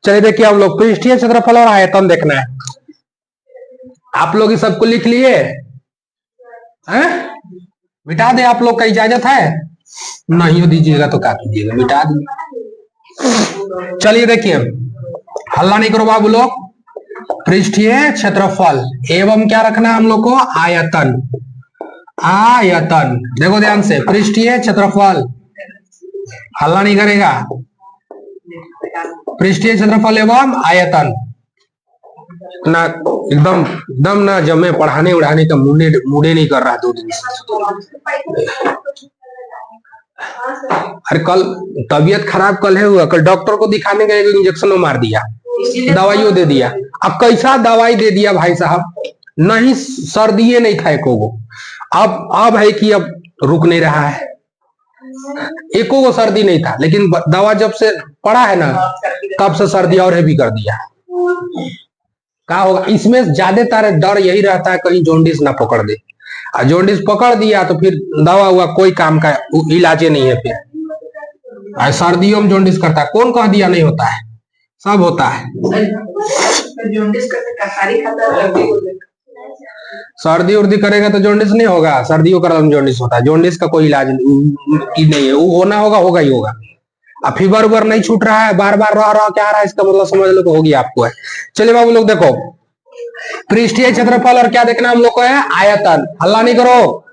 चलिए देखिए, हम लोग पृष्ठीय क्षेत्रफल और आयतन देखना है। आप लोग इस सबको लिख लिए हैं? मिटा दे, आप लोग का इजाजत है? नहीं हो दीजिएगा तो क्या कीजिएगा, मिटा दीजिए। चलिए देखिए, हल्ला नहीं करो बाबू लोग। पृष्ठीय क्षेत्रफल एवं क्या रखना है हम लोग को? आयतन। आयतन देखो ध्यान से, पृष्ठीय क्षेत्रफल, हल्ला नहीं करेगा। पृष्ठीय क्षेत्रफल एवं आयतन ना, एकदम एकदम ना जमे, पढ़ाने उड़ाने का मुड़े नहीं कर रहा 2 दिन से। अरे कल तबीयत खराब कल है हुआ, कल डॉक्टर को दिखाने गए, इंजेक्शन मार दिया, दवाइयों दे दिया। अब कैसा दवाई दे दिया भाई साहब, नहीं सर्दी नहीं था एको गो। अब है कि अब रुक नहीं रहा है, एको को सर्दी नहीं था, लेकिन दवा जब से पड़ा है ना तब से सर्दी और हैवी कर दिया। क्या होगा इसमें? ज्यादातर डर यही रहता है कहीं जॉन्डिस ना पकड़ दे, और जॉन्डिस पकड़ दिया तो फिर दवा हुआ कोई काम का इलाज नहीं है। फिर सर्दियों में जॉन्डिस करता है, कौन कह दिया नहीं होता है? सब होता है। सर्दी उर्दी करेगा तो जॉन्डिस नहीं होगा, सर्दियों का जॉन्डिस होता है। जॉन्डिस का कोई इलाज नहीं है, वो होना होगा, होगा ही होगा। अब फीवर उबर नहीं छूट रहा है, बार बार रह रहा क्या रहा है, इसका मतलब समझ लो होगी आपको है। चलिए बाबू लोग देखो, पृष्ठीय क्षेत्रफल और क्या देखना हम लोग को है? आयतन। हल्ला नहीं करो।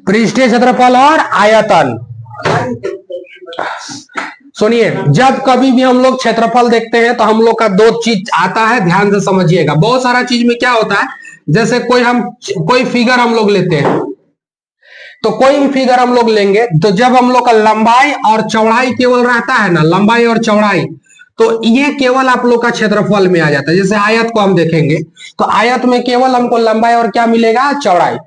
पृष्ठीय क्षेत्रफल और आयतन। सुनिए, जब कभी भी हम लोग क्षेत्रफल देखते हैं तो हम लोग का 2 चीज आता है, ध्यान से समझिएगा। बहुत सारा चीज में क्या होता है, जैसे कोई फिगर हम लोग लेते हैं, तो कोई भी फिगर हम लोग लेंगे तो जब हम लोग का लंबाई और चौड़ाई केवल रहता है ना, लंबाई और चौड़ाई, तो ये केवल आप लोग का क्षेत्रफल में आ जाता है। जैसे आयत को हम देखेंगे तो आयत में केवल हमको लंबाई और क्या मिलेगा? चौड़ाई।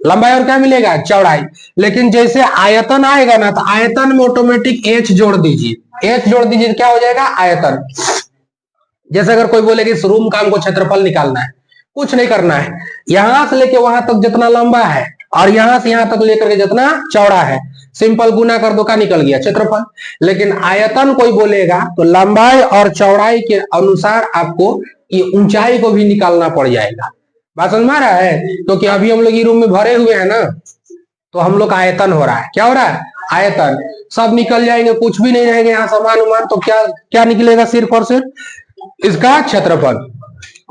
लंबाई और क्या मिलेगा? चौड़ाई। लेकिन जैसे आयतन आएगा ना तो आयतन में ऑटोमेटिक एच जोड़ दीजिए, एच जोड़ दीजिए, क्या हो जाएगा? आयतन। जैसे अगर कोई बोले कि इस रूम का हमको क्षेत्रफल निकालना है, कुछ नहीं करना है, यहां से लेके वहां तक जितना लंबा है और यहां से यहां तक लेकर के जितना चौड़ा है, सिंपल गुना कर दो, का निकल गया? क्षेत्रफल। लेकिन आयतन कोई बोलेगा तो लंबाई और चौड़ाई के अनुसार आपको ये ऊंचाई को भी निकालना पड़ जाएगा। बात समझ में आ रहा है? क्योंकि अभी हम लोग ये रूम में भरे हुए हैं ना, तो हम लोग का आयतन हो रहा है। क्या हो रहा है? आयतन। सब निकल जाएंगे, कुछ भी नहीं रहेगा यहाँ सामान उमान, तो क्या क्या निकलेगा? सिर्फ और सिर्फ इसका क्षेत्रफल।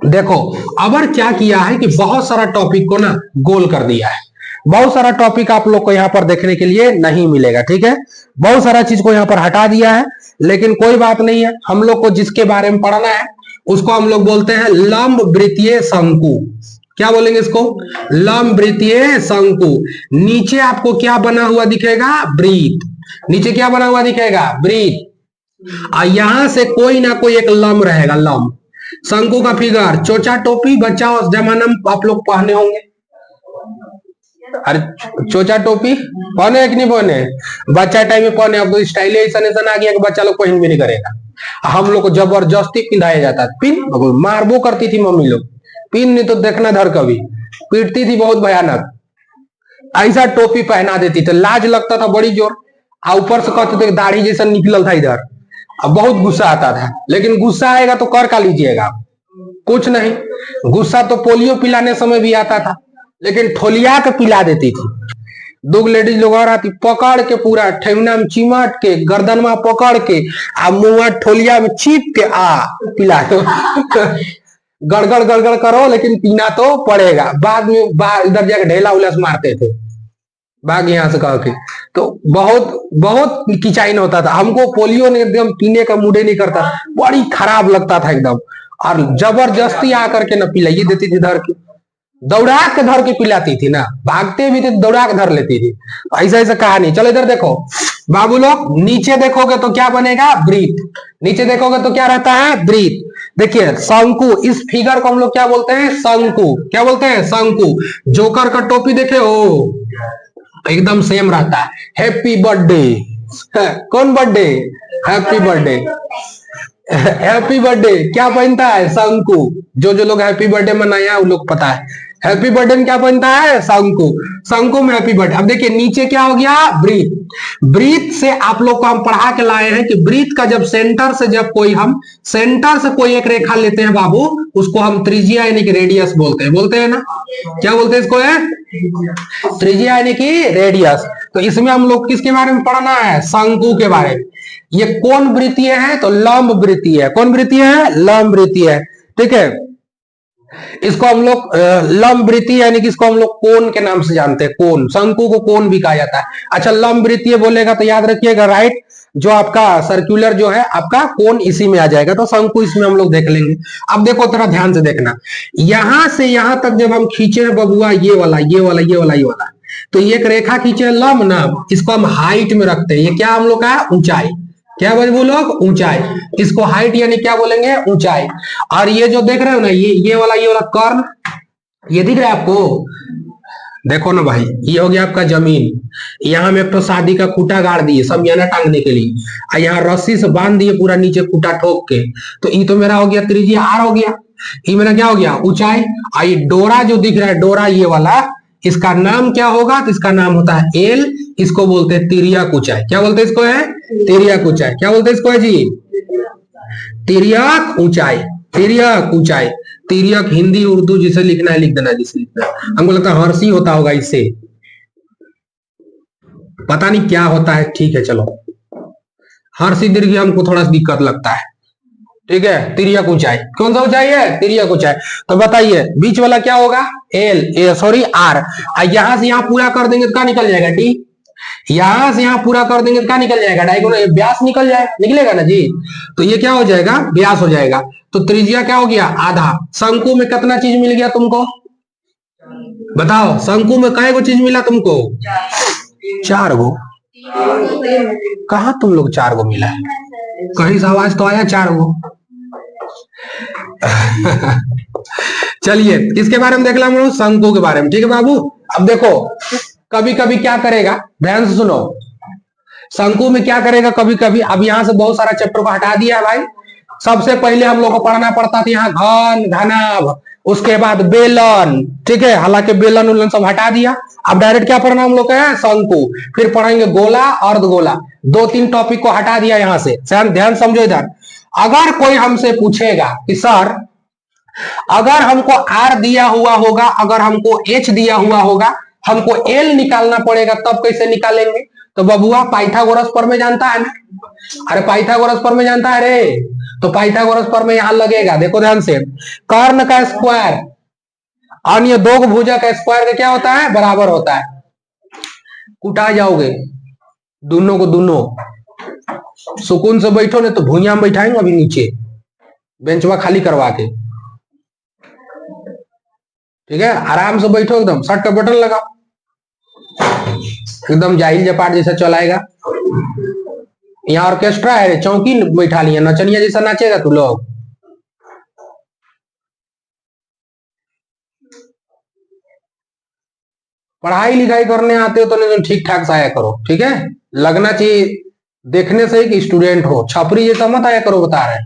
देखो अब क्या किया है कि बहुत सारा टॉपिक को ना गोल कर दिया है। बहुत सारा टॉपिक आप लोग को यहाँ पर देखने के लिए नहीं मिलेगा, ठीक है? बहुत सारा चीज को यहाँ पर हटा दिया है, लेकिन कोई बात नहीं है। हम लोग को जिसके बारे में पढ़ना है उसको हम लोग बोलते हैं लंब वृत्तीय शंकु। क्या बोलेंगे इसको? लंब वृत्तीय शंकु। नीचे आपको क्या बना हुआ दिखेगा? वृत्त। नीचे क्या बना हुआ दिखेगा? वृत्त। और यहां से कोई ना कोई एक लंब रहेगा, लंब। शंकु का फिगर, चोचा टोपी बच्चा उस जमाने में आप लोग पहने होंगे। अरे चोचा टोपी पहने कि नहीं पहने? बच्चा टाइम में पहने, अब तो स्टाइल ऐसा आ गया कि बच्चा लोग पहन भी नहीं करेगा। हम लोग को जबरदस्ती पिंधाया जाता, पिन मारबो करती थी मम्मी लोग, पिन नहीं तो देखना धर, कभी पीटती थी बहुत भयानक। ऐसा टोपी पहना देती थी, लाज लगता था बड़ी जोर, ऊपर से कहते थे दाढ़ी जैसा निकल था इधर। अब बहुत गुस्सा आता था, लेकिन गुस्सा आएगा तो कर का लीजिएगा? कुछ नहीं। गुस्सा तो पोलियो पिलाने समय भी आता था, लेकिन ठोलिया के पिला देती थी। 2 लेडीज लोग और आती, पकड़ के पूरा ठेवना में चिमट के, गर्दन में पकड़ के, आ मुंह ठोलिया में छिप के आ पिला दो। गड़गड़ गड़गड़ करो, लेकिन पीना तो पड़ेगा। बाद में इधर जाके ढेला उलस मारते थे, भाग यहाँ से कह के। तो बहुत बहुत किचाइन होता था। हमको पोलियो ने एकदम पीने का मूड नहीं करता, बड़ी खराब लगता था एकदम। और जबरदस्ती आकर के न पिलाइए देती थी, धर के दौड़ा के धर के पिलाती थी ना, भागते भी थे दौड़ा के धर लेती थी। ऐसा ऐसा कहानी। चलो इधर देखो बाबू लोग, नीचे देखोगे तो क्या बनेगा? वृत्त। नीचे देखोगे तो क्या रहता है? वृत्त। देखिए शंकु, इस फिगर को हम लोग क्या बोलते हैं? शंकु। क्या बोलते हैं? शंकु। जोकर का टोपी देखे हो, एकदम सेम रहता है। Happy birthday. कौन birthday? Happy birthday. Happy birthday क्या पहनता है? शंकु। जो लोग हैप्पी बर्थडे मनाया उन लोग पता है हैप्पी बर्थडे क्या बनता है? शंकु। शंकु में हैप्पी बर्थडे। अब देखिए नीचे क्या हो गया? ब्रीथ। ब्रीथ से आप लोग को हम पढ़ा के लाए हैं कि ब्रीथ का जब सेंटर से कोई एक रेखा लेते हैं बाबू, उसको हम त्रिज्या यानी कि रेडियस बोलते हैं ना? क्या बोलते हैं इसको? है त्रिज्या यानी कि रेडियस। तो इसमें हम लोग किसके बारे में पढ़ना है? शंकु के बारे में। ये कौन वृत्तीय है? तो लंब वृत्तीय है। कौन वृत्तीय है? लंब वृत्तीय है। ठीक है, इसको हम लोग लंब वृत्तीय यानी कि इसको हम लोग कोण के नाम से जानते हैं। कोण, शंकु को कोण भी कहा जाता है। अच्छा, लंब वृत्तीय बोलेगा तो याद रखिएगा, राइट, जो आपका सर्कुलर जो है आपका कोण इसी में आ जाएगा, तो शंकु इसमें हम लोग देख लेंगे। अब देखो थोड़ा ध्यान से देखना, यहां से यहां तक जब हम खींचे बबुआ ये वाला, तो ये एक रेखा खींचे लंब ना, इसको हम हाइट में रखते हैं। ये क्या हम लोग का? ऊंचाई। क्या बोल लोग? ऊंचाई। इसको हाइट यानी क्या बोलेंगे? ऊंचाई। और ये जो देख रहे हो ना, ये वाला कर्ण, ये दिख रहा है आपको? देखो ना भाई, ये हो गया आपका जमीन। यहाँ में तो शादी का खूटा गाड़ दिए समियाना टांगने के लिए, और यहाँ रस्सी से बांध दिए पूरा नीचे खूटा ठोक के। तो ये तो मेरा हो गया त्रिज्या आर हो गया। ये मेरा क्या हो गया? ऊंचाई। और ये डोरा जो दिख रहा है, डोरा ये वाला, इसका नाम क्या होगा? तो इसका नाम होता है एल। इसको बोलते हैं तिर्यक ऊंचाई। क्या बोलते हैं इसको? है तिर्यक ऊंचाई। क्या बोलते हैं इसको? है जी तिर्यक ऊंचाई। तिर्यक ऊंचाई, तिर्यक हिंदी उर्दू जिसे लिखना है लिख देना, जिसे लिखना है। हमको लगता है हर्षी होता होगा, इससे पता नहीं क्या होता है। ठीक है चलो, हर्षी दीर्घ हमको थोड़ा सा दिक्कत लगता है। ठीक है, तिर्यक ऊंचाई। कौन सा ऊंचाई है? तिर्यक ऊंचाई। तो बताइए बीच वाला क्या होगा? L, sorry R. यहां से यहां पूरा कर देंगे तो क्या निकल जाएगा? डी। यहां से यहां पूरा कर देंगे तो क्या निकल जाएगा? डायगोनल व्यास निकलेगा ना जी। तो ये क्या हो जाएगा? व्यास हो जाएगा। तो त्रिज्या क्या हो गया? आधा। शंकु में कितना चीज मिल गया तुमको? बताओ, शंकु में कई गो चीज मिला तुमको? 4 गो। कहा तुम लोग 4 गो मिला है? कहीं से आवाज तो आया 4 गो। चलिए किसके बारे में देख ला? शंकु के बारे में। ठीक है बाबू। अब देखो कभी कभी क्या करेगा, ध्यान से सुनो। शंकु में क्या करेगा कभी कभी? अब यहां से बहुत सारा चैप्टर को हटा दिया है भाई। सबसे पहले हम लोग को पढ़ना पड़ता था यहाँ घन, घनाभ, उसके बाद बेलन। ठीक है, हालांकि बेलन उलन सब हटा दिया। अब डायरेक्ट क्या पढ़ना हम लोग का है? शंकु। फिर पढ़ेंगे गोला, अर्धगोला। 2-3 टॉपिक को हटा दिया यहाँ से। ध्यान समझो इधर। अगर कोई हमसे पूछेगा कि सर अगर हमको आर दिया हुआ होगा, अगर हमको एच दिया हुआ होगा, हमको एल निकालना पड़ेगा, तब कैसे निकालेंगे? तो बबुआ पाइथागोरस पर में जानता है ना? अरे पाइथागोरस पर में जानता है रे। तो पाइथागोरस पर में यहां लगेगा, देखो ध्यान से। कर्ण का स्क्वायर अन्य 2 भुजा का स्क्वायर का क्या होता है? बराबर होता है। कुटा जाओगे दोनों को, दोनों सुकून से बैठो, ने तो भुइया में बैठाएंगे अभी नीचे बेंचवा खाली करवा के। ठीक है, आराम से बैठो, एकदम शर्ट का बटन लगाओ, एकदम जाहिल जपाट जैसा चलाएगा। यहाँ ऑर्केस्ट्रा है, चौकी बैठा लिया, नचनिया जैसा नाचेगा तू लोग। पढ़ाई लिखाई करने आते हो तो ठीक ठाक से आया करो। ठीक है, लगना चाहिए देखने से ही कि स्टूडेंट हो, छपरी जैसा मत आया करो। बता रहे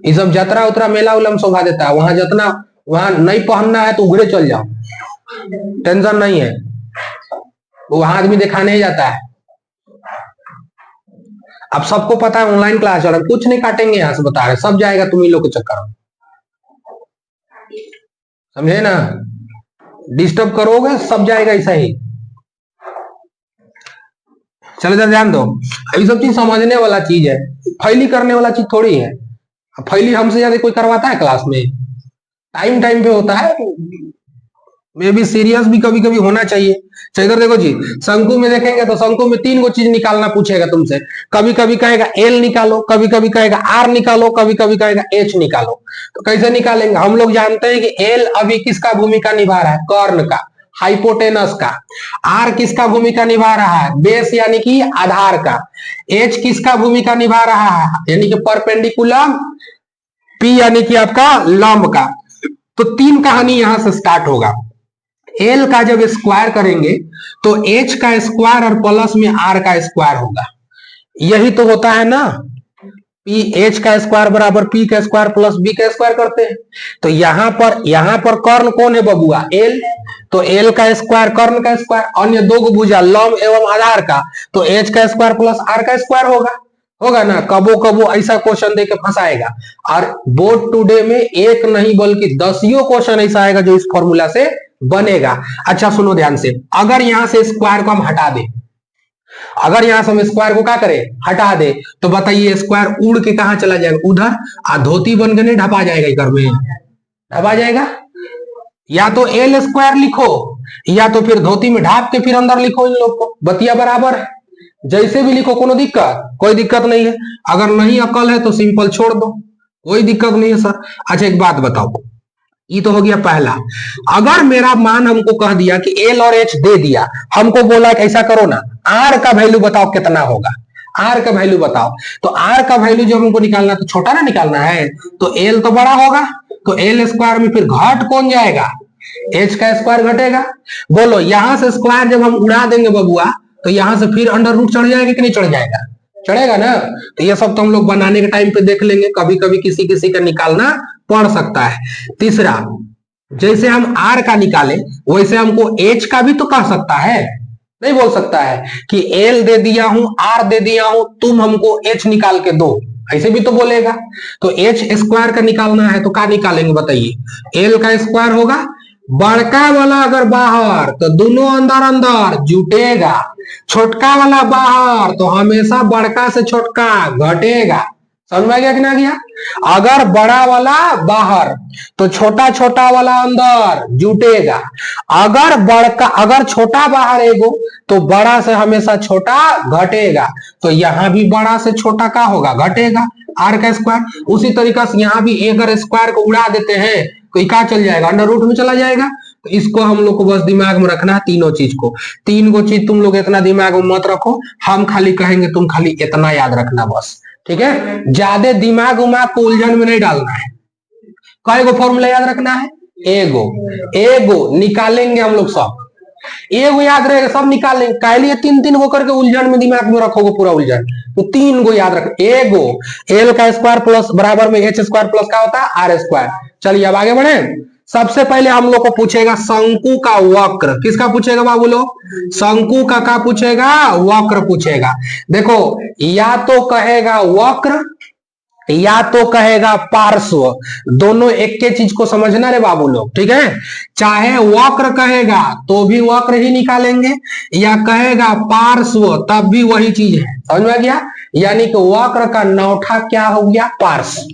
ये सब जतरा उतरा मेला उला में शोभा देता है। वहां जितना वहां नहीं पहनना है तो उघरे चल जाओ, टेंशन नहीं है, वहां आदमी दिखाने ही जाता है। अब सबको पता है ऑनलाइन क्लास चल रहा है, कुछ नहीं काटेंगे यहाँ से, बता रहे सब जाएगा तुम ही लोग के चक्कर में, समझे ना? डिस्टर्ब करोगे सब जाएगा ऐसा ही। चलो जरा ध्यान दो, ये सब चीज समझने वाला चीज है, फैली करने वाला चीज थोड़ी है। फैली हमसे ज्यादा कोई करवाता है क्लास में? टाइम टाइम पे होता है। मे भी सीरियस भी कभी कभी होना चाहिए। तो इधर देखो जी, शंकु में देखेंगे तो शंकु में 3 गो चीज निकालना पूछेगा तुमसे। कभी कभी कहेगा एल निकालो, कभी कभी कहेगा आर निकालो, कभी कभी कहेगा एच निकालो। तो कैसे निकालेंगे? हम लोग जानते हैं कि एल अभी किसका भूमिका निभा रहा है? कर्ण का, हाइपोटेनस का। आर किसका भूमिका निभा रहा है? बेस यानी कि आधार का। एच किसका भूमिका निभा रहा है? यानी कि परपेंडिकुलम। पी यानी कि आपका लंब का। तो 3 कहानी यहां से स्टार्ट होगा। एल का जब स्क्वायर करेंगे तो एच का स्क्वायर और प्लस में आर का स्क्वायर होगा। यही तो होता है ना, पी एच का स्क्वायर बराबर पी का स्क्वायर प्लस बी का स्क्वायर करते हैं। तो यहां पर कर्ण कौन है बबुआ? एल। तो एल का स्क्वायर कर्ण का स्क्वायर, अन्य दो भुजा लंब एवं आधार का, तो एच का स्क्वायर प्लस आर का स्क्वायर होगा ना। कबो कबो ऐसा क्वेश्चन देके फंसाएगा, और बोर्ड टुडे में एक नहीं बल्कि 10 क्वेश्चन ऐसा आएगा जो इस फॉर्मूला से बनेगा। अच्छा सुनो ध्यान से, अगर यहां से स्क्वायर को हम हटा दें, अगर यहां से हम स्क्वायर को क्या करें? हटा दे, तो बताइए स्क्वायर उड़ के कहां चला जाएगा? उधर। धोती बन के नहीं ढपा जाएगा इधर में, ढपा जाएगा। या तो एल स्क्वायर लिखो, या तो फिर धोती में ढाप के फिर अंदर लिखो इन लोग को, बतिया बराबर है। जैसे भी लिखो, कोनो दिक्कत? कोई दिक्कत नहीं है। अगर नहीं अकल है तो सिंपल छोड़ दो, कोई दिक्कत नहीं है सर। अच्छा एक बात बताओ, ये तो हो गया पहला। अगर मेरा मान हमको कह दिया कि एल और एच दे दिया, हमको बोला कि ऐसा करो ना, आर का वैल्यू बताओ कितना होगा, आर का वैल्यू बताओ। तो आर का वैल्यू जब हमको निकालना तो छोटा ना निकालना है, तो एल तो बड़ा होगा, तो एल स्क्वायर में फिर घट कौन जाएगा? एच का स्क्वायर घटेगा। बोलो यहां से स्क्वायर जब हम उड़ा देंगे बबुआ, तो यहां से फिर अंडर रूट चढ़ जाएगा कि नहीं चढ़ जाएगा? चढ़ेगा ना। तो ये सब तो हम लोग बनाने के टाइम पे देख लेंगे, कभी कभी किसी किसी का निकालना पड़ सकता है। तीसरा, जैसे हम आर का निकाले वैसे हमको एच का भी तो कह सकता है, नहीं बोल सकता है कि एल दे दिया हूं, आर दे दिया हूं, तुम हमको एच निकाल के दो, ऐसे भी तो बोलेगा। तो एच स्क्वायर का निकालना है तो क्या निकालेंगे बताइए? एल का स्क्वायर होगा, बड़का वाला अगर बाहर तो दोनों अंदर अंदर जुटेगा, छोटका वाला बाहर तो हमेशा बड़का से छोटका घटेगा। समझ में गया कि ना गया? अगर बड़ा वाला बाहर तो छोटा छोटा वाला अंदर जुटेगा, अगर छोटा बाहर एगो तो बड़ा से हमेशा छोटा घटेगा। तो यहां भी बड़ा से छोटा का होगा? घटेगा, आर का स्क्वायर। उसी तरीका से यहां भी अगर स्क्वायर को उड़ा देते हैं तो क्या चल जाएगा? अंडर रूट में चला जाएगा। तो इसको हम लोग को बस दिमाग में रखना है, तीनों चीज को। तीन गो चीज तुम लोग इतना दिमाग में मत रखो, हम खाली कहेंगे तुम खाली इतना याद रखना बस, ठीक है? ज्यादा दिमाग उमाग को उलझन में नहीं डालना है। कई गो फॉर्मूला याद रखना है? एगो निकालेंगे हम लोग सब, एगो याद रहेगा सब निकालेंगे। कह लिए तीन तीन गो करके उलझन में दिमाग में रखोगे पूरा उलझन, तो तीन गो याद रख। एगो एल का स्क्वायर प्लस बराबर में एच स्क्वायर प्लस क्या होता है? R square. चलिए अब आगे बढ़े। सबसे पहले हम लोग को पूछेगा शंकु का वक्र। किसका पूछेगा बाबू लोग? शंकु का क्या पूछेगा? वक्र पूछेगा। देखो या तो कहेगा वक्र या तो कहेगा पार्श्व, दोनों एक के चीज को समझना रे बाबू लोग, ठीक है? चाहे वक्र कहेगा तो भी वक्र ही निकालेंगे, या कहेगा पार्श्व तब भी वही चीज है। समझ में गया? यानी कि वक्र का नौठा क्या हो गया? पार्श्व।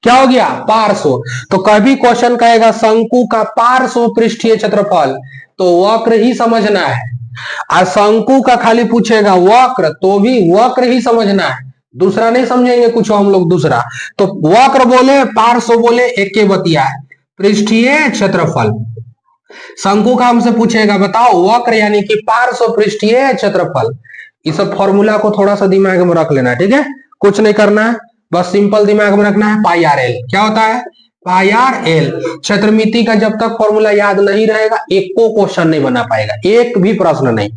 क्या हो गया? पार्श्व। तो कभी क्वेश्चन कहेगा शंकु का पार्श्व पृष्ठीय क्षेत्रफल, तो वक्र ही समझना है। और शंकु का खाली पूछेगा वक्र, तो भी वक्र ही समझना है, दूसरा नहीं समझेंगे कुछ हम लोग दूसरा। तो वक्र बोले पार्श्व बोले एक के बतिया है। पृष्ठीय क्षेत्रफल शंकु का हमसे पूछेगा, बताओ वक्र यानी कि पार्श्व पृष्ठीय क्षेत्रफल। इस फॉर्मूला को थोड़ा सा दिमाग में रख लेना, ठीक है? कुछ नहीं करना है, बस सिंपल दिमाग में रखना है। पाई आर एल क्या होता है? Pi r L. क्षेत्रमिति का जब तक फॉर्मूला याद नहीं रहेगा एक को क्वेश्चन नहीं बना पाएगा, एक भी प्रश्न नहीं।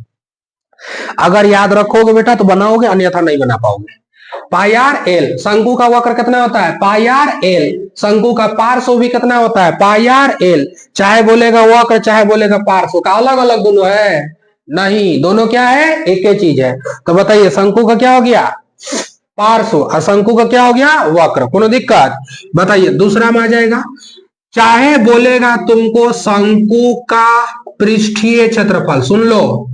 अगर याद रखोगे बेटा तो बनाओगे, अन्यथा नहीं बना पाओगे। पाई आर एल। शंकु का वक्र कितना होता है? Pi r L. शंकु का पार्श्व भी कितना होता है? Pi r L. चाहे बोलेगा वक्र चाहे बोलेगा पार्श्व, का अलग अलग दोनों है? नहीं, दोनों क्या है? एक ही चीज है। तो बताइए शंकु का क्या हो गया? पार्श्व। और शंकु का क्या हो गया? वक्र। कोनो दिक्कत? बताइए दूसरा में आ जाएगा। चाहे बोलेगा तुमको शंकु का पृष्ठीय क्षेत्रफल, सुन लो,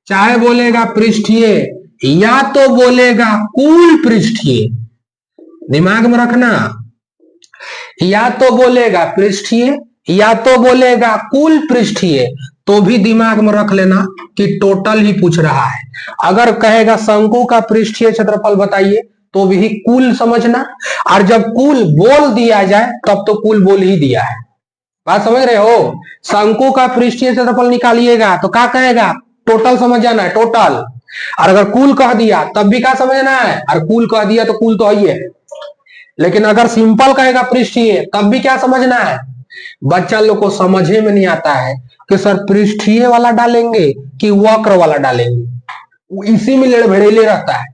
चाहे बोलेगा पृष्ठीय या तो बोलेगा कुल पृष्ठीय, दिमाग में रखना, या तो बोलेगा पृष्ठीय या तो बोलेगा कुल पृष्ठीय, तो भी दिमाग में रख लेना कि टोटल ही पूछ रहा है। अगर कहेगा शंकु का पृष्ठीय क्षेत्रफल बताइए तो भी कुल समझना, और जब कुल बोल दिया जाए तब तो कुल बोल ही दिया है। बात समझ रहे हो? शंकु का पृष्ठीय क्षेत्रफल निकालिएगा तो क्या कहेगा? टोटल समझ जाना है, टोटल। और अगर कुल कह दिया तब भी क्या समझना है? और कुल कह दिया तो कुल तो है। लेकिन अगर सिंपल कहेगा पृष्ठीय तब भी क्या समझना है? बच्चा लोग को समझे में नहीं आता है कि सर पृष्ठीय वाला डालेंगे कि वक्र वाला डालेंगे, इसी में लेड़ भेड़ेले रहता है।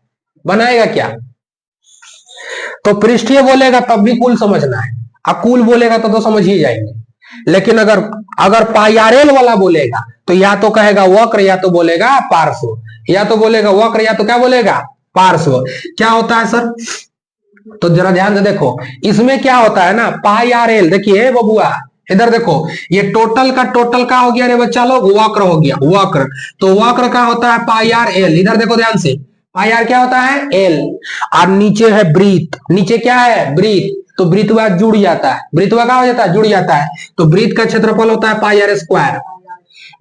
बनाएगा क्या? तो पृष्ठीय बोलेगा तब भी कुल समझना है, अब कुल बोलेगा तो समझ ही जाएंगे। लेकिन अगर अगर पाईआरएल वाला बोलेगा तो या तो कहेगा वक्र या तो बोलेगा पार्श्व, या तो बोलेगा वक्र या तो क्या बोलेगा पार्श्व। क्या होता है सर? तो जरा ध्यान से देखो, इसमें क्या होता है ना, पाईआरएल, देखिए बबुआ इधर देखो, ये टोटल का टोटल का हो गया रे बच्चा लोग, वक्र हो गया वक्र। तो वक्र का होता है पाईआरएल, इधर देखो ध्यान से, पाईआर क्या होता है एल, और नीचे है वृत्त, नीचे क्या है वृत्त, तो वृत्तवा जुड़ जाता है, वृत्तवा क्या हो जाता है जुड़ जाता है। तो वृत्त का क्षेत्रफल होता है पाईआर स्क्वायर,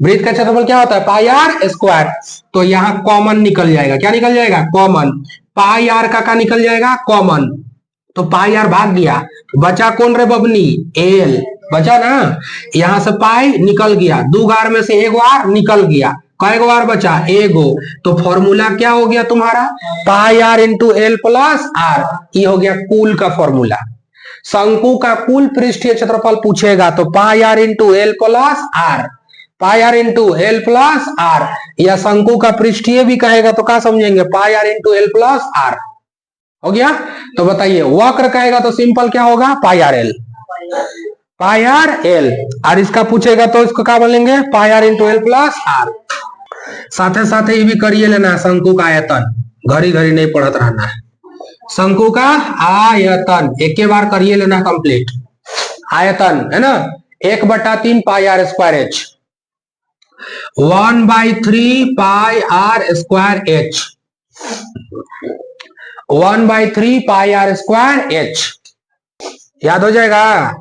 वृत्त का क्षेत्रफल क्या होता है पाईआर स्क्वायर। तो यहाँ कॉमन निकल जाएगा, क्या निकल जाएगा कॉमन, पाई आर का निकल जाएगा कॉमन, तो पाई आर भाग गया, बचा कौन रे बबनी एल, बचा ना, यहां से पाई निकल गया, दो गार में से एक बार निकल गया, कई बार बचा एगो, तो फॉर्मूला क्या हो गया तुम्हारा pi r into l plus r, ये हो गया कुल का फॉर्मूला। शंकु का कुल पृष्ठीय क्षेत्रफल पूछेगा तो pi r into l plus r, pi r into l plus r, या शंकु का पृष्ठीय भी कहेगा तो क्या समझेंगे pi r into l plus r, हो गया। तो बताइए वक्र कहेगा तो सिंपल क्या होगा pi r l, pi r l, और इसका पूछेगा तो इसको क्या बोलेंगे pi r into l plus r. साथ साथ ये भी करिए लेना शंकु का आयतन, घड़ी घड़ी नहीं पढ़त रहना है, शंकु का आयतन एक के बार करिए लेना कंप्लीट, आयतन है ना 1/3 pi r square h, 1/3 pi r square h, 1/3 pi r square h, याद हो जाएगा।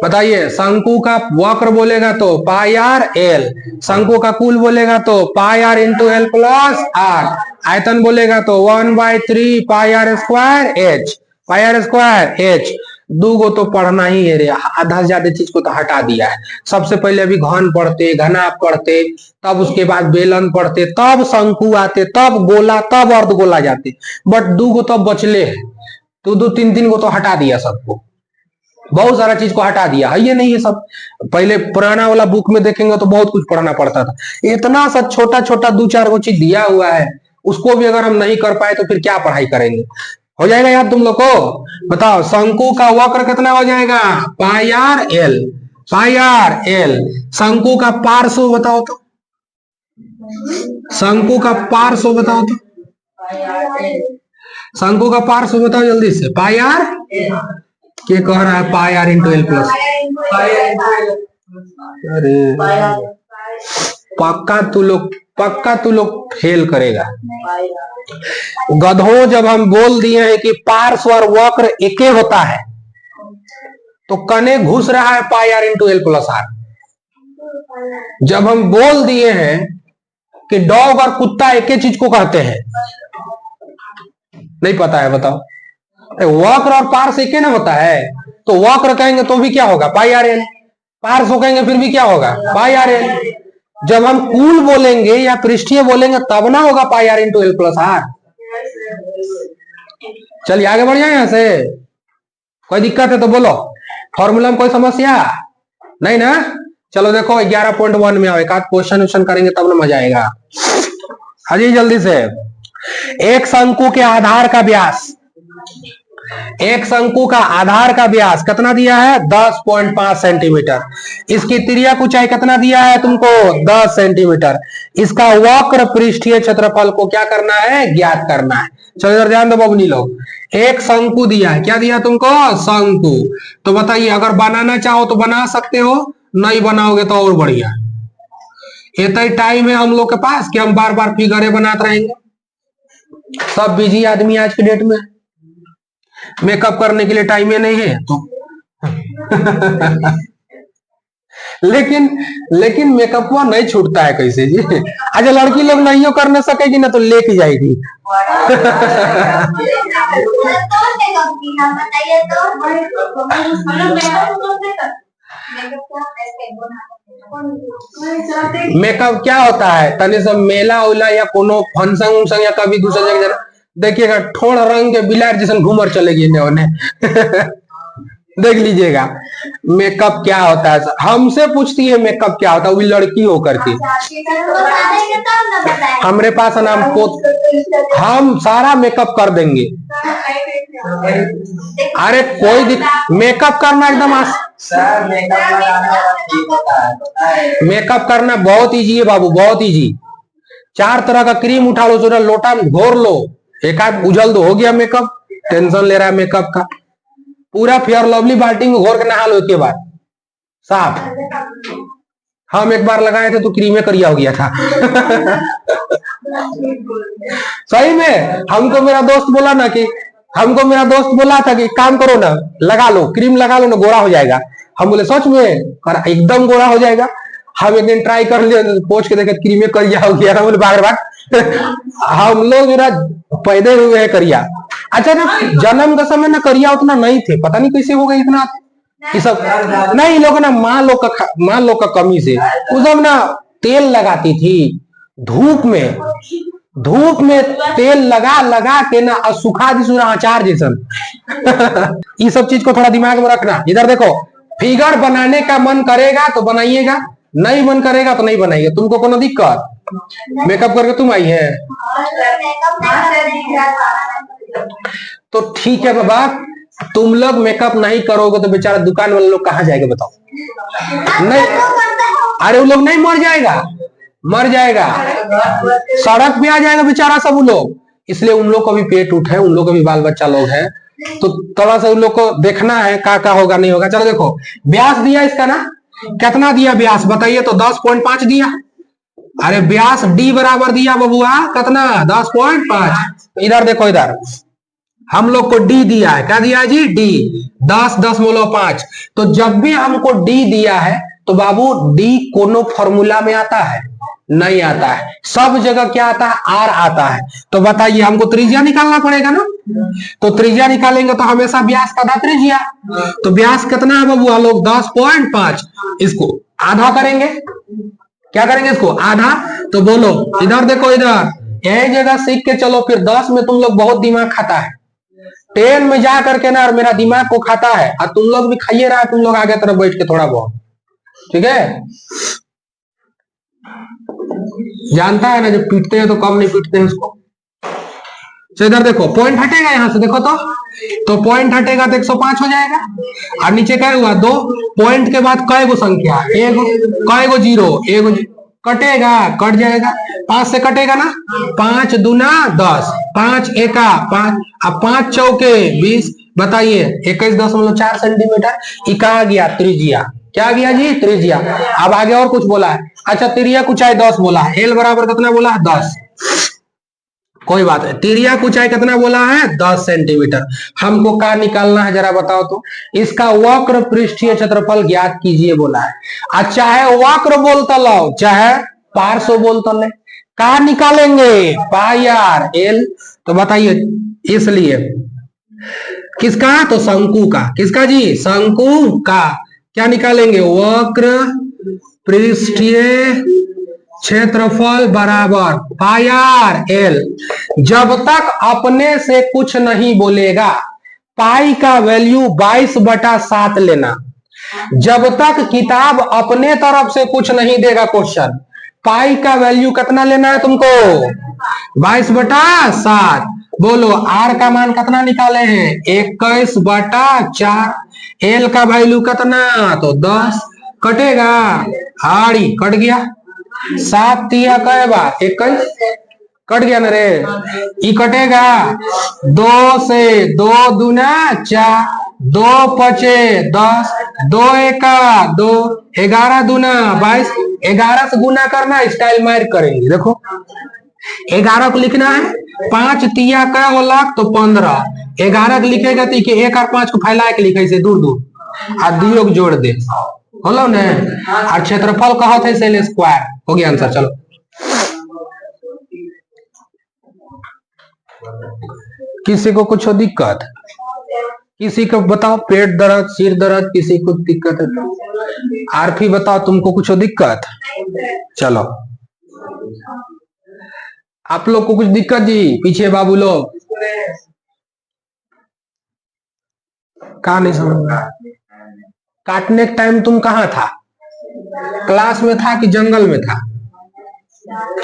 बताइए शंकु का वक्र बोलेगा तो पाई आर एल, शंकु का कुल बोलेगा तो pi r into l plus r, आयतन बोलेगा तो 1/3 pi r square h, pi r square h. दो गो तो पढ़ना ही है रे, आधा से ज्यादा चीज को तो हटा दिया है। सबसे पहले अभी घन पढ़ते, घना पढ़ते, तब उसके बाद बेलन पढ़ते, तब शंकु आते, तब गोला, तब अर्धगोला जाते, बट दो गो तो बचले है, तो दो तीन गो तो हटा दिया, सबको बहुत सारा चीज को हटा दिया है, ये नहीं है सब। पहले पुराना वाला बुक में देखेंगे तो बहुत कुछ पढ़ना पड़ता था, इतना सा छोटा छोटा 2-4 गो चीज दिया हुआ है, उसको भी अगर हम नहीं कर पाए तो फिर क्या पढ़ाई करेंगे। हो जाएगा याद तुम लोग को? बताओ शंकु का वक्र कितना हो जाएगा पाई r l, pi r L. शंकु का पार्श्व बताओ तो, शंकु का पार्श्व बताओ तो, शंकु का पार्श्व बताओ जल्दी से, पाई आर के कह रहा है pi r into l plus, अरे पक्का तू लोग फेल करेगा। गधों, जब हम बोल दिए हैं कि पार्श्व और वक्र एके होता है तो कने घुस रहा है pi r into l plus r. जब हम बोल दिए हैं कि डॉग और कुत्ता एक ही चीज को कहते हैं, नहीं पता है बताओ, वक्र और पार्श्व एक ना होता है, तो वक्र कहेंगे तो भी क्या होगा पाई आर एल, पार्श्व कहेंगे फिर भी क्या होगा पाई आर एल। जब हम कुल बोलेंगे या पृष्ठीय बोलेंगे तब ना होगा pi r into l plus r. चलिए आगे बढ़ जाए, यहां से कोई दिक्कत है तो बोलो, फॉर्मूला में कोई समस्या नहीं ना। चलो देखो 11.1 में आओ, एक आध क्वेश्चन करेंगे तब ना मजा आएगा। हाजी जल्दी से, एक शंकु के आधार का व्यास, एक शंकु का आधार का व्यास कितना दिया है 10.5 सेंटीमीटर, इसकी त्रिज्या ऊंचाई कितना दिया है तुमको 10 सेंटीमीटर, इसका वक्र पृष्ठीय क्षेत्रफल को क्या करना है ज्ञात करना है। चलो इधर ध्यान दो बबनी लोग, एक शंकु दिया है, क्या दिया तुमको शंकु, तो बताइए अगर बनाना चाहो तो बना सकते हो, नहीं बनाओगे तो और बढ़िया। इतना टाइम है हम लोग के पास कि हम बार बार फिगरे बनाते रहेंगे, सब बिजी आदमी आज के डेट में, मेकअप करने के लिए टाइम ही नहीं है तो लेकिन मेकअप नहीं छूटता है कैसे जी। अच्छा लड़की लोग नहीं करने सकेगी ना तो लेके जाएगी मेकअप क्या होता है, तने सब मेला उला या कोनो फंक्शन उंक्शन या कभी दूसरी जगह देखिएगा, ठोड़ रंग के बिलार जैसे घूमर चलेगी देख लीजिएगा मेकअप क्या होता है। हमसे पूछती है मेकअप क्या होता है, वो लड़की होकर के। हमारे पास नाम को हम सारा मेकअप कर देंगे, अरे कोई मेकअप करना एकदम सर मेकअप करना बहुत इजी है बाबू, बहुत इजी। 4 तरह का क्रीम उठा लो, सोना लोटा में घोर लो, एक आध उजल दो, हो गया मेकअप। टेंशन ले रहा है मेकअप का? पूरा फेयर लवली बाल्टी में घोर के नहा लो एक बार, साफ। हम एक बार लगाए थे तो क्रीमे करिया हो गया था। सही में हमको मेरा दोस्त बोला ना कि हमको मेरा दोस्त बोला था कि काम करो ना, लगा लो क्रीम, लगा लो ना, गोरा हो जाएगा। हम बोले सच में? एकदम गोरा हो जाएगा। हम एक दिन ट्राई कर लिए, पोछ के देखे क्रीमे करिया हो गया। बोले बार बार हम लोग मेरा पैदे हुए है करिया। अच्छा ना, जन्म के समय ना करिया उतना नहीं थे, पता नहीं कैसे हो गए इतना। ये सब नहीं, लोग ना माँ लोग का कमी से उस सब ना तेल लगाती थी धूप में तेल लगा लगा के ना, और सुखा दी सूरा अचार जैसन। ये सब चीज को थोड़ा दिमाग में रखना। इधर देखो, फिगर बनाने का मन करेगा तो बनाइएगा, नहीं मन करेगा तो नहीं बनाइएगा। तुमको कोनो दिक्कत? मेकअप करके तुम आई है तो ठीक है बाबा। तुम लोग मेकअप नहीं करोगे तो बेचारा दुकान वाले लोग कहाँ जाएगा बताओ? नहीं, अरे वो लोग नहीं, मर जाएगा, सड़क पे आ जाएगा बेचारा सब वो लोग। इसलिए उन लोग को भी पेट उठ है, उन लोग को भी बाल बच्चा लोग है, तो थोड़ा सा उन लोग को देखना है का होगा नहीं होगा। चलो देखो, ब्यास दिया इसका ना, कितना दिया ब्यास बताइए तो? 10.5 दिया। अरे ब्यास डी बराबर दिया बबुआ, कितना? 10.5। इधर देखो, इधर हम लोग को डी दिया है, क्या दिया है जी? डी 10.5। तो जब भी हमको डी दिया है तो बाबू डी कोनो फॉर्मूला में आता है? नहीं आता है। सब जगह क्या आता है? आर आता है। तो बताइए, हमको त्रिज्या निकालना पड़ेगा ना, तो त्रिज्या निकालेंगे तो हमेशा व्यास का था त्रिज्या। तो व्यास कितना है बबुआ लोग? 10.5। इसको आधा करेंगे, क्या करेंगे इसको? आधा। तो बोलो, इधर देखो, इधर यही जगह सीख के चलो। फिर 10 में तुम लोग बहुत दिमाग खाता है, 10 में जा करके ना और मेरा दिमाग को खाता है। और तुम लोग भी खाइए रहा, तुम लोग आगे तरफ बैठ के थोड़ा बहुत, ठीक है? जानता है ना, जब पीटते हैं तो कम नहीं पीटते हैं उसको। तो इधर देखो, पॉइंट हटेगा यहां से, देखो तो पॉइंट हटेगा तो 105 हो जाएगा। और नीचे क्या हुआ? 2 पॉइंट के बाद कई गो संख्या? कई गो जीरो? एगो कटेगा, कट जाएगा। 5 से कटेगा ना, 5 दूना 10, 5 एका 5, अब 5 चौके 20। बताइए 21.4 सेंटीमीटर। ये कहा गया? त्रिज्या। क्या गया जी? त्रिज्या। अब आगे और कुछ बोला है? अच्छा, तिरिया ऊंचाई 10 बोला है। एल बराबर कितना बोला है? 10। कोई बात है, तिरिया ऊंचाई कितना बोला है? 10 सेंटीमीटर। हमको क्या निकालना है जरा बताओ तो? इसका वक्र पृष्ठीय क्षेत्रफल ज्ञात कीजिए बोला है। और चाहे वक्र बोलता लो, चाहे पार्श्व बोलता ले, क्या निकालेंगे? पाई आर एल। तो बताइए, इसलिए किसका? तो शंकु का। किसका जी? शंकु का। क्या निकालेंगे? वक्र पृष्ठीय क्षेत्रफल बराबर पाई आर एल। जब तक अपने से कुछ नहीं बोलेगा, पाई का वैल्यू 22/7 लेना। जब तक किताब अपने तरफ से कुछ नहीं देगा क्वेश्चन, पाई का वैल्यू कितना लेना है तुमको? 22/7। बोलो, आर का मान कितना निकाले हैं? 21/4। एल का वैल्यू कितना? तो 10। कटेगा, हाड़ी कट गया। 7 तिया कई बार? 21 कट गया ना रे। ई कटेगा 2 से, 2 दूना 4, 2 पचे 10, 2 एका 2, 11 दूना 22। 11 से गुना करना, स्टाइल मार करेंगे। देखो 11 को लिखना है, 5 तिया का लाख तो 15। 11 को लिखेगा तो 1 और 5 को फैला के लिखे से दूर दूर, और दियो जोड़ दे, होलो ने। और क्षेत्रफल कहा था सेल स्क्वायर। हो गया आंसर। चलो, किसी को कुछ दिक्कत? किसी को बताओ पेट दर्द, सिर दर्द, किसी को दिक्कत है तो? आरफी बताओ, तुमको कुछ दिक्कत? चलो, आप लोग को कुछ दिक्कत जी? पीछे बाबू लोग कहा नहीं समझ रहा? काटने के टाइम तुम कहाँ था? क्लास में था कि जंगल में था?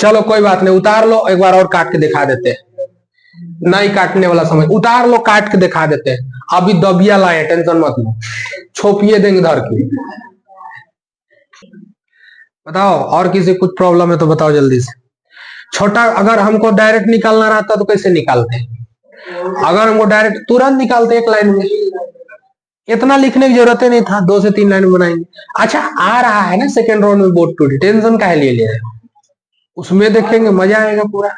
चलो कोई बात नहीं, उतार लो, एक बार और काट के दिखा देते हैं। नहीं काटने वाला समय उतार लो, काट के दिखा देते हैं। अभी दबिया लाए, टेंशन मत लो, छोपिए देंगे धर के। बताओ और किसी कुछ प्रॉब्लम है तो बताओ जल्दी से। छोटा अगर हमको डायरेक्ट निकालना रहता तो कैसे निकालते? अगर हमको डायरेक्ट तुरंत निकालते एक लाइन में, इतना लिखने की जरूरत ही नहीं था, 2 से 3 लाइन बनाएंगे। अच्छा आ रहा है ना सेकेंड राउंड में बोर्ड टू, टेंशन काहे ले रहे हैं, उसमें देखेंगे मजा आएगा पूरा।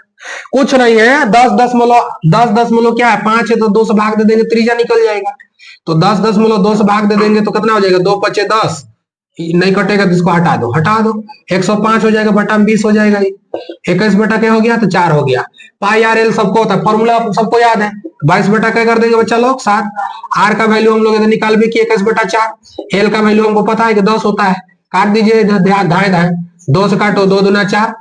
कुछ नहीं है, 10 दशमलव क्या है, 5 है तो 2 से भाग दे देंगे, त्रिज्या निकल जाएगा। तो 10 दशमलव 2 से भाग दे देंगे तो कितना हो जाएगा, 2 पचे 10, नहीं कटेगा तो इसको हटा दो, हटा दो, 105 हो जाएगा, बटा में 20 हो जाएगा। 21 बटा क्या हो गया, तो 4 हो गया। पाई आर एल सबको होता है, फॉर्मूला सबको याद है। 22 बटा क्या कर देंगे बच्चा लोग, 7। आर का वैल्यू हम लोग इधर निकाल भी किए 21 बटा 4। एल का वैल्यू हमको पता है कि 10 होता है, काट दीजिए इधर, धाए धाए 2 से काटो, 2 दूना 4,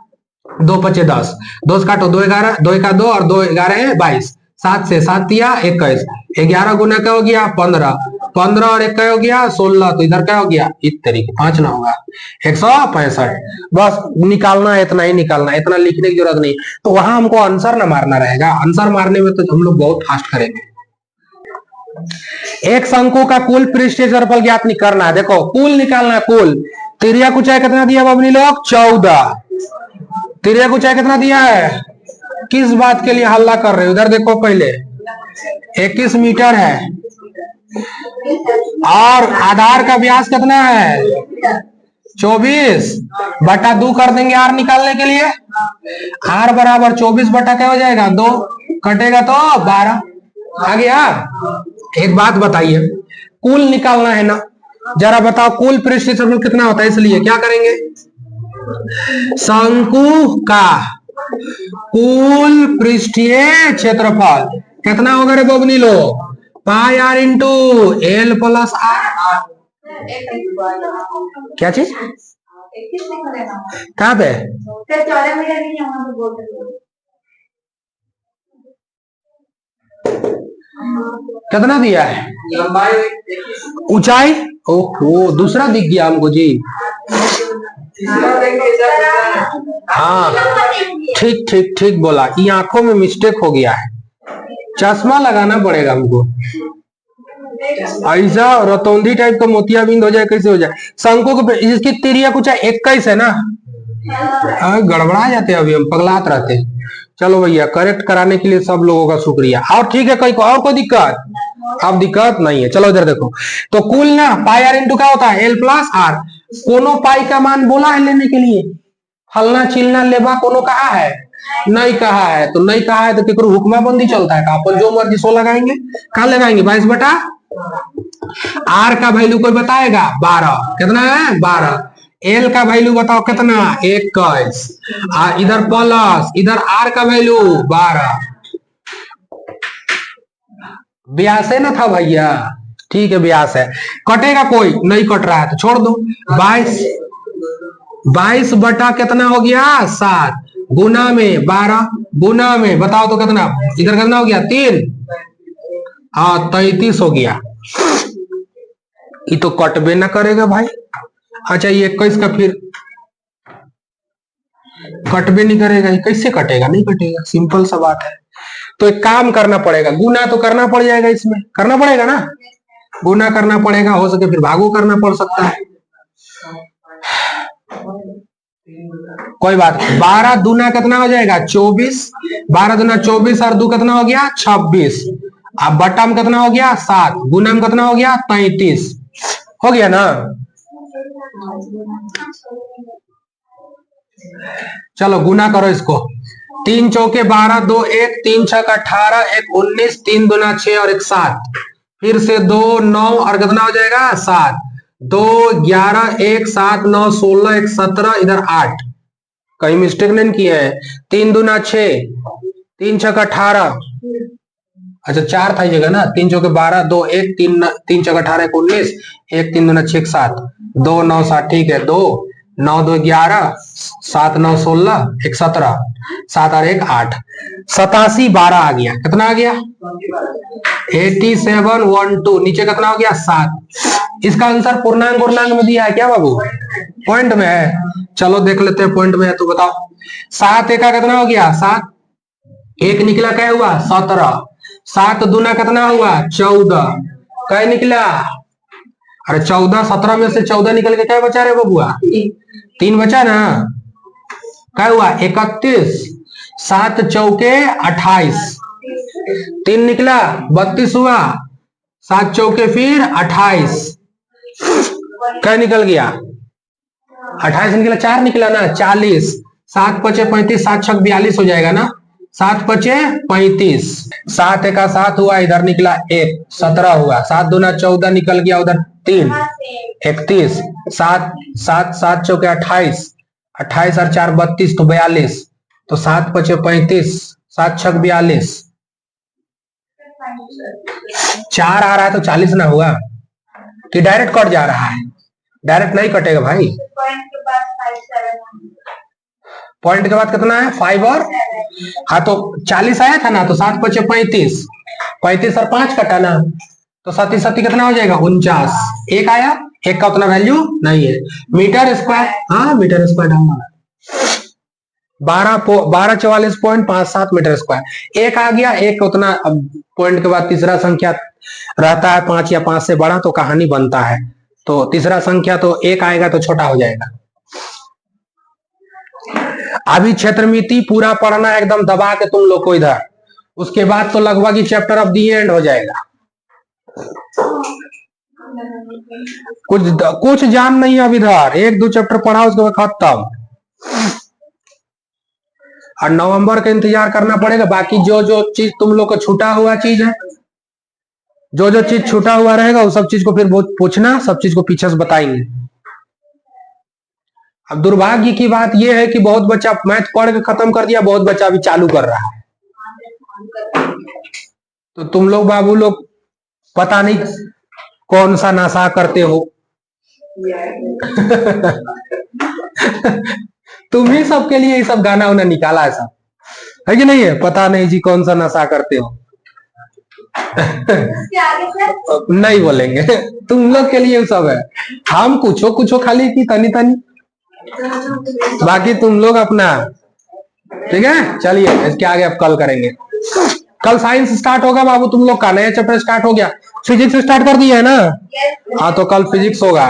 2 पचे 10, 2 से काटो 2 11, 2 का 2 और 2 11 है 22, 7 से 7 दिया 21, 11 गुना क्या हो गया 15, 15 और 1 क्या हो गया 16, तो इधर क्या हो गया इस तरीके 5 ना होगा 165। बस निकालना है, इतना ही निकालना, इतना लिखने की जरूरत नहीं। तो वहां हमको आंसर ना मारना रहेगा, आंसर मारने में तो हम लोग बहुत फास्ट करेंगे। एक शंकु का कुल पृष्ठीय क्षेत्रफल ज्ञात नहीं करना है, देखो कुल निकालना है, कुल तिर्यक ऊंचाई कितना दिया बबनी लोग 14, तिर्यक ऊंचाई कितना दिया है, किस बात के लिए हल्ला कर रहे हो, उधर देखो पहले 21 मीटर है, और आधार का व्यास कितना है 24 बटा 2 कर देंगे आर निकालने के लिए, आर बराबर 24 बटा क्या हो जाएगा 2, कटेगा तो 12 आ गया। एक बात बताइए, कुल निकालना है ना, जरा बताओ कुल पृष्ठीय क्षेत्रफल कितना होता है, इसलिए क्या करेंगे, शंकु का कुल पृष्ठीय क्षेत्रफल कितना होगा रे बबनी लो, pi r into l plus r. क्या चीज कहाँ पे, कितना दिया है ऊंचाई, ओहो दूसरा दिख गया हमको जी, हाँ ठीक ठीक ठीक बोला, ये आंखों में मिस्टेक हो गया है, चश्मा लगाना पड़ेगा हमको, ऐसा रतौंधी टाइप का मोतियाबिंद हो जाए कैसे हो जाए। शंकु को इसकी तिर्यक ऊंचाई 21 है ना, गड़बड़ा जाते हैं अभी हम, पगलात रहते हैं। चलो भैया करेक्ट कराने के लिए सब लोगों का शुक्रिया। और ठीक है और कोई दिक्कत, अब दिक्कत नहीं है। चलो इधर देखो, तो कुल ना पाई आर इंटू क्या होता है एल प्लस आर, कोनो पाई का मान बोला है लेने के लिए, फलना चिलना लेबा कोनो कहा है, नहीं कहा है, तो नहीं कहा है तो केकरो हुक्मा बंदी चलता है, अपन जो मर्जी सो लगाएंगे, कहा लगाएंगे 22 बटा, आर का वैल्यू कोई बताएगा 12, कितना है 12, एल का वैल्यू बताओ कितना 21, इधर प्लस, इधर आर का वैल्यू 12, ब्यास है ना था भैया, ठीक है ब्यास है, कटेगा कोई नहीं कट रहा है तो छोड़ दो, 22 बटा कितना हो गया 7, गुना में 12, गुना में बताओ तो कितना, इधर कितना हो गया 3, हाँ 33 हो गया, ये तो कटबे ना करेगा भाई। अच्छा ये 21 का फिर कटबे नहीं करेगा, ये कैसे कटेगा, नहीं कटेगा, सिंपल सा बात है। तो एक काम करना पड़ेगा, गुना तो करना पड़ जाएगा, इसमें करना पड़ेगा ना, गुना करना पड़ेगा, हो सके फिर भागो करना पड़ सकता है, कोई बात। 12 दूना कितना हो जाएगा 24, 12 दूना 24 और 2 कितना हो गया 26, अब बट्टा में कितना हो गया 7, गुना में कितना हो गया 33, हो गया ना। चलो गुना करो इसको, 3 चौके 12, 2 1, 3 छक 18, 1 19, 3 दूना 6 और 1 7, फिर से 2 9 और कितना हो जाएगा 7, 2 11, 1 7 9 16, 1 17, इधर 8, कहीं मिस्टेक नहीं किया है, 3 दूना 6, 3 छक 18, अच्छा 4 था जगह ना, 3 चौके 12, 2 1, 3 छक 18, 1 19, 1 3 दूना 6 7, 2 9 7, ठीक है, 2 9 2 11, 7 9 16, 1 17, 7 और 1 8, 87 12 आ गया, कितना आ गया 87 1 2, नीचे कितना हो गया 7। इसका आंसर पूर्णांक पूर्णांक में दिया है क्या बाबू, पॉइंट में है, चलो देख लेते हैं पॉइंट में है तो बताओ। 7 एका कितना हो गया 7, एक निकला क्या हुआ 17, 7 दूना कितना हुआ 14, क्या निकला? अरे 14, 17 में से 14 निकल के क्या बचा रे बबुआ? 3 बचा ना। क्या हुआ 31, 7 चौके 28, 3 निकला 32 हुआ, 7 चौके फिर 28, क्या निकल गया? 28 निकला, 4 निकला ना 40, 7 पचे 35, 7 छक 42 हो जाएगा ना, 7 पचे 35, 7 एका 7 हुआ, इधर निकला 1, 17 हुआ, 7 दूना 14 निकल गया, उधर 3 31, 7 7 7 चौके 28, 28 और 4 32 तो 42, तो 7 पचे 35, 7 छक 42, 4 आ रहा है तो 40 ना हुआ कि डायरेक्ट कट जा रहा है? डायरेक्ट नहीं कटेगा भाई, पॉइंट के बाद कितना है 5 और हाँ तो 40 आया था ना, तो 7 पचे 35, 35 और 5 कटा ना, तो 7 7 कितना हो जाएगा 49, एक आया, एक का उतना वैल्यू नहीं है। मीटर स्क्वायर, हाँ मीटर स्क्वायर डालना 1244.57 मीटर स्क्वायर, एक आ गया, एक उतना। अब पॉइंट के बाद तीसरा संख्या रहता है 5 या 5 से बड़ा तो कहानी बनता है, तो तीसरा संख्या तो 1 आएगा तो छोटा हो जाएगा। अभी क्षेत्रमिति पूरा पढ़ना एकदम दबा के तुम लोग को इधर, उसके बाद तो लगभग ही चैप्टर ऑफ दी एंड हो जाएगा। कुछ जान नहीं अब इधर, 1-2 चैप्टर पढ़ा उसके बाद खत्म, और नवंबर का इंतजार करना पड़ेगा। बाकी जो जो चीज तुम लोग को छूटा हुआ चीज है, जो जो चीज छूटा हुआ रहेगा वो सब चीज को फिर पूछना, सब चीज को पीछे से बताएंगे। अब दुर्भाग्य की बात यह है कि बहुत बच्चा मैथ पढ़ के खत्म कर दिया, बहुत बच्चा अभी चालू कर रहा है, तो तुम लोग बाबू लोग पता नहीं कौन सा नशा करते हो। तुम ही सबके लिए ये सब गाना उन्हें निकाला है सब, है कि नहीं है? पता नहीं जी कौन सा नशा करते हो। नहीं बोलेंगे, तुम लोग के लिए सब है, हम कुछ खाली की तनी तनी, बाकी तुम लोग अपना। ठीक है, चलिए इसके आगे अब कल करेंगे। कल साइंस स्टार्ट होगा बाबू तुम लोग का, नया चैप्टर स्टार्ट हो गया। फिजिक्स स्टार्ट कर दिया है ना? हाँ तो कल फिजिक्स होगा।